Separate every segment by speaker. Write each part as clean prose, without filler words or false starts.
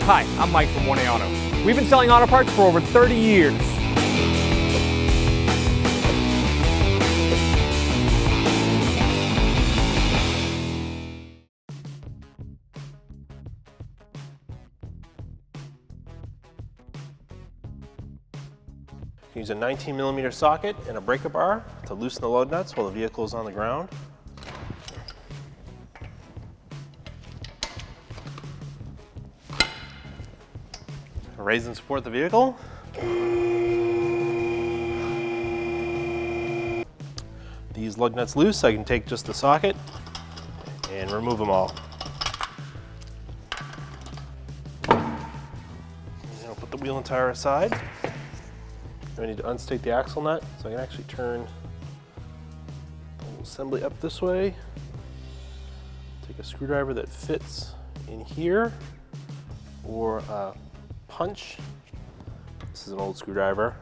Speaker 1: Hi, I'm Mike from 1A Auto. We've been selling auto parts for over 30 years.
Speaker 2: Use a 19mm socket and a breaker bar to loosen the lug nuts while the vehicle is on the ground. Raise and support the vehicle. These lug nuts loose, I can take just the socket and remove them all. I'll put the wheel and tire aside. I need to unstick the axle nut, so I can actually turn the whole assembly up this way. Take a screwdriver that fits in here, or a punch. This is an old screwdriver.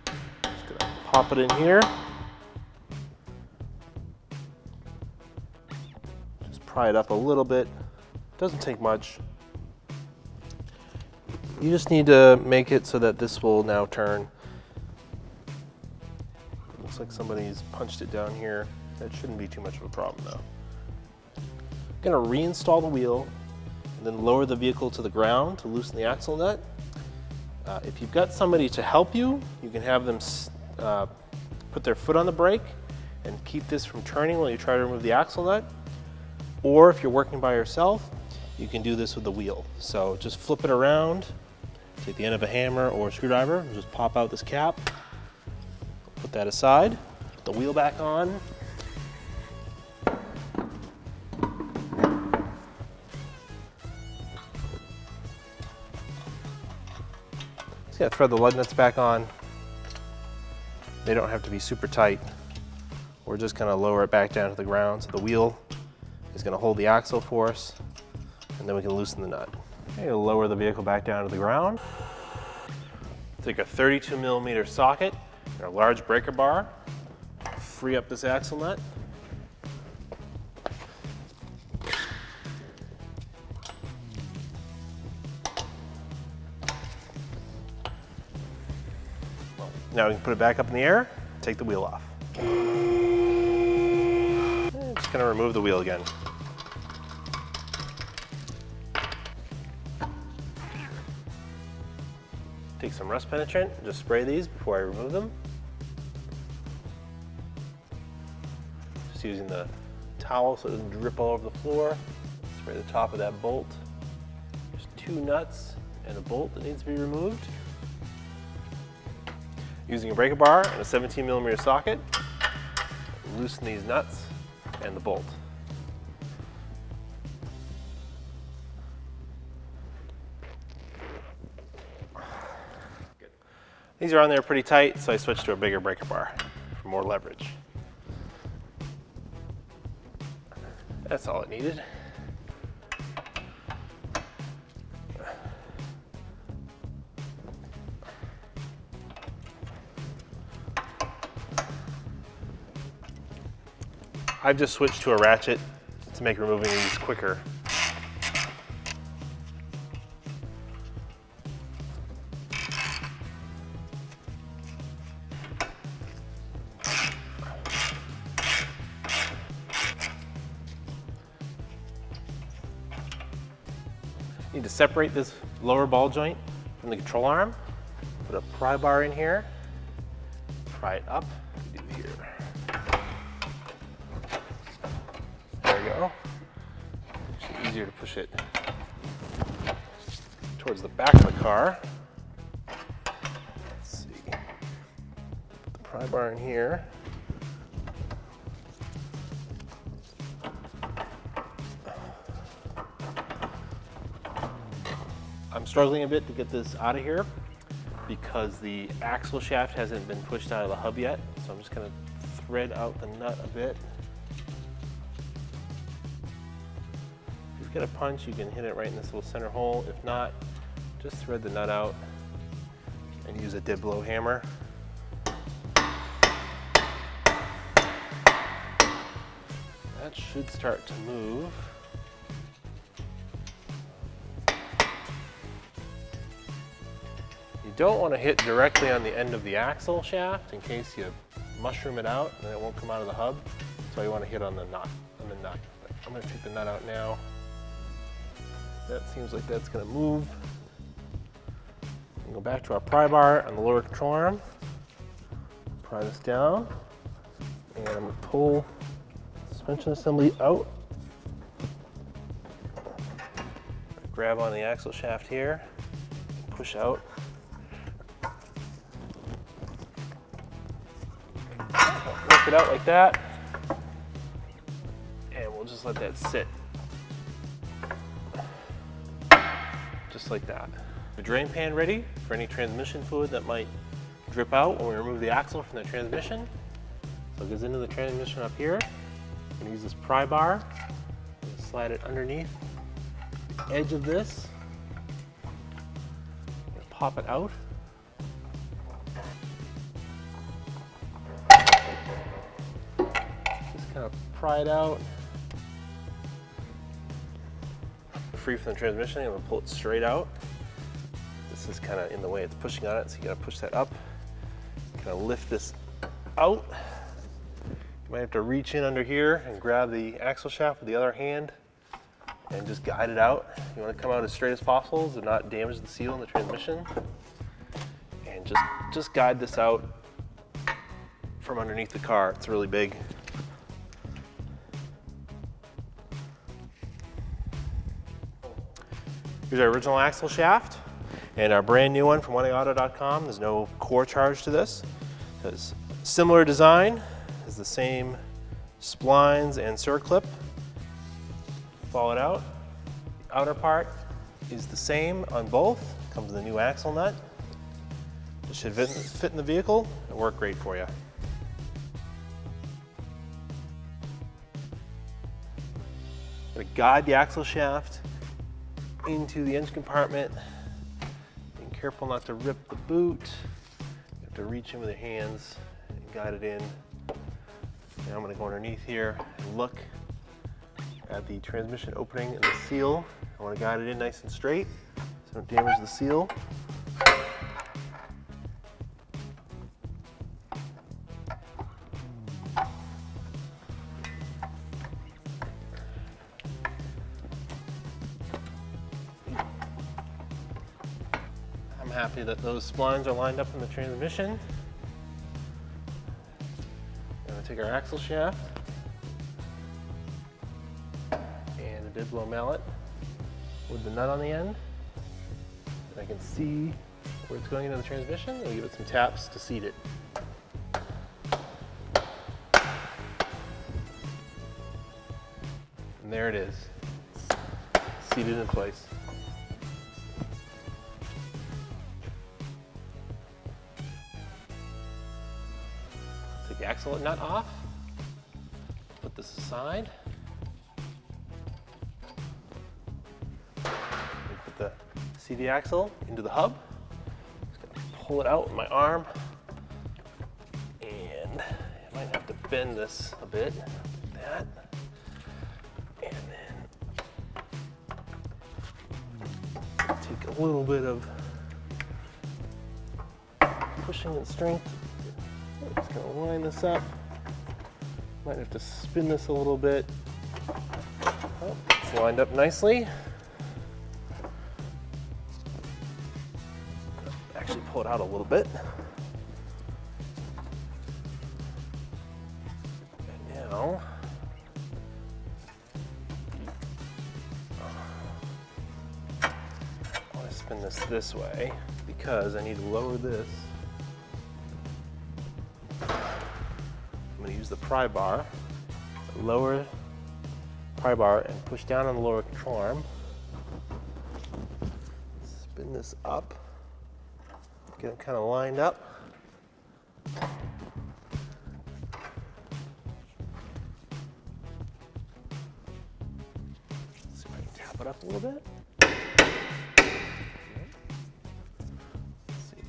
Speaker 2: Just gonna pop it in here. Just pry it up a little bit. Doesn't take much. You just need to make it so that this will now turn. Looks like somebody's punched it down here. That shouldn't be too much of a problem though. I'm gonna reinstall the wheel and then lower the vehicle to the ground to loosen the axle nut. If you've got somebody to help you, you can have them put their foot on the brake and keep this from turning while you try to remove the axle nut. Or if you're working by yourself, you can do this with the wheel. So just flip it around, take the end of a hammer or a screwdriver, and just pop out this cap. Put that aside, put the wheel back on. Just gotta thread the lug nuts back on. They don't have to be super tight. We're just gonna lower it back down to the ground so the wheel is gonna hold the axle for us, and then we can loosen the nut. I'm gonna lower the vehicle back down to the ground. Take a 32mm socket and a large breaker bar, free up this axle nut. Now we can put it back up in the air, take the wheel off. I'm just gonna remove the wheel again. Take some rust penetrant, just spray these before I remove them. Just using the towel so it doesn't drip all over the floor. Spray the top of that bolt. There's 2 nuts and a bolt that needs to be removed. Using a breaker bar and a 17mm socket, loosen these nuts and the bolt. These are on there pretty tight, so I switched to a bigger breaker bar for more leverage. That's all it needed. I've just switched to a ratchet to make removing these quicker. Need to separate this lower ball joint from the control arm. Put a pry bar in here, pry it up, do here. There we go. It's easier to push it towards the back of the car. Let's see. Put the pry bar in here. I'm struggling a bit to get this out of here because the axle shaft hasn't been pushed out of the hub yet. So I'm just gonna thread out the nut a bit. If you've got a punch, you can hit it right in this little center hole. If not, just thread the nut out and use a dead blow hammer. That should start to move. don't want to hit directly on the end of the axle shaft in case you mushroom it out and it won't come out of the hub. So you want to hit on the nut. I'm going to take the nut out now. That seems like that's going to move. We'll go back to our pry bar on the lower control arm. Pry this down, and I'm going to pull the suspension assembly out. Grab on the axle shaft here, push out. Work it out like that, and we'll just let that sit. Just like that. The drain pan ready for any transmission fluid that might drip out when we remove the axle from the transmission. So it goes into the transmission up here. I'm going to use this pry bar, slide it underneath the edge of this, pop it out. Just kind of pry it out. Free from the transmission, I'm going to pull it straight out. This is kind of in the way it's pushing on it, so you got to push that up. Kind of lift this out. You might have to reach in under here and grab the axle shaft with the other hand and just guide it out. You want to come out as straight as possible to not damage the seal in the transmission. And just guide this out from underneath the car. It's really big. Here's our original axle shaft and our brand new one from oneauto.com. There's no core charge to this. It's similar design, is the same splines and circlip. Follow it out. The outer part is the same on both. Comes with a new axle nut. It should fit in the vehicle and work great for you. I'm going to guide the axle shaft into the engine compartment. Being careful not to rip the boot. You have to reach in with your hands and guide it in. Now I'm going to go underneath here and look at the transmission opening and the seal. I want to guide it in nice and straight so don't damage the seal. I'm happy that those splines are lined up in the transmission. I'm going to take our axle shaft and a bib blow mallet with the nut on the end. And I can see where it's going into the transmission. We'll give it some taps to seat it. And there it is, seated in place. Take the axle nut off, put this aside. Put the CD axle into the hub. Just gonna pull it out with my arm. And I might have to bend this a bit, like that. And then take a little bit of pushing and strength. I'm just gonna line this up. Might have to spin this a little bit. Oh, it's lined up nicely. Actually pull it out a little bit. And now, I want to spin this way because I need to lower this. I'm going to use the pry bar, lower pry bar and push down on the lower control arm. Spin this up, get it kind of lined up. See if I can tap it up a little bit. Let's see.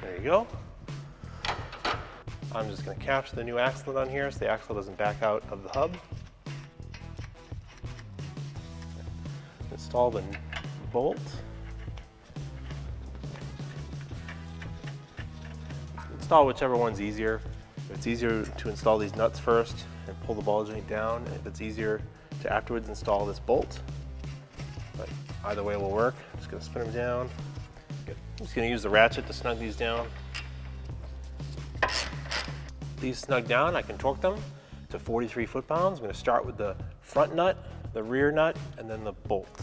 Speaker 2: There you go. I'm just going to capture the new axle on here so the axle doesn't back out of the hub. Install the bolt. install whichever one's easier. If it's easier to install these nuts first and pull the ball joint down, and if it's easier to afterwards install this bolt, but either way will work. I'm just going to spin them down. I'm just going to use the ratchet to snug these down. These snug down, I can torque them to 43 foot-pounds. I'm going to start with the front nut, the rear nut, and then the bolt.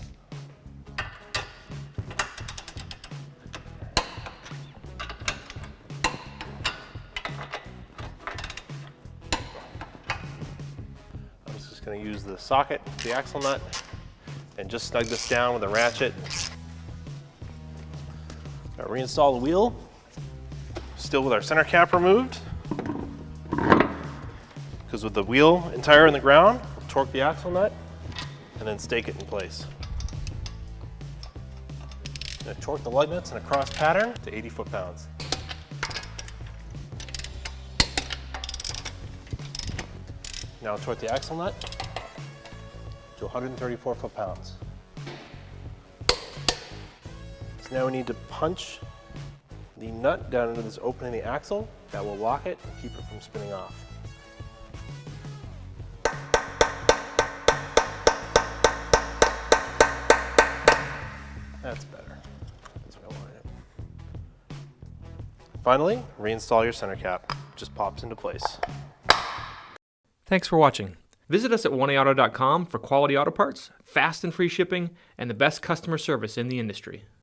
Speaker 2: I'm just going to use the socket, the axle nut, and just snug this down with a ratchet. Now reinstall the wheel, still with our center cap removed. Because with the wheel and tire in the ground, we'll torque the axle nut and then stake it in place. I'm going to torque the lug nuts in a cross pattern to 80 foot-pounds. Now torque the axle nut to 134 foot-pounds. So now we need to punch the nut down into this opening in the axle. That will lock it and keep it from spinning off. That's better. That's what I wanted. Finally, reinstall your center cap. It just pops into place.
Speaker 1: Thanks for watching. Visit us at oneauto.com for quality auto parts, fast and free shipping, and the best customer service in the industry.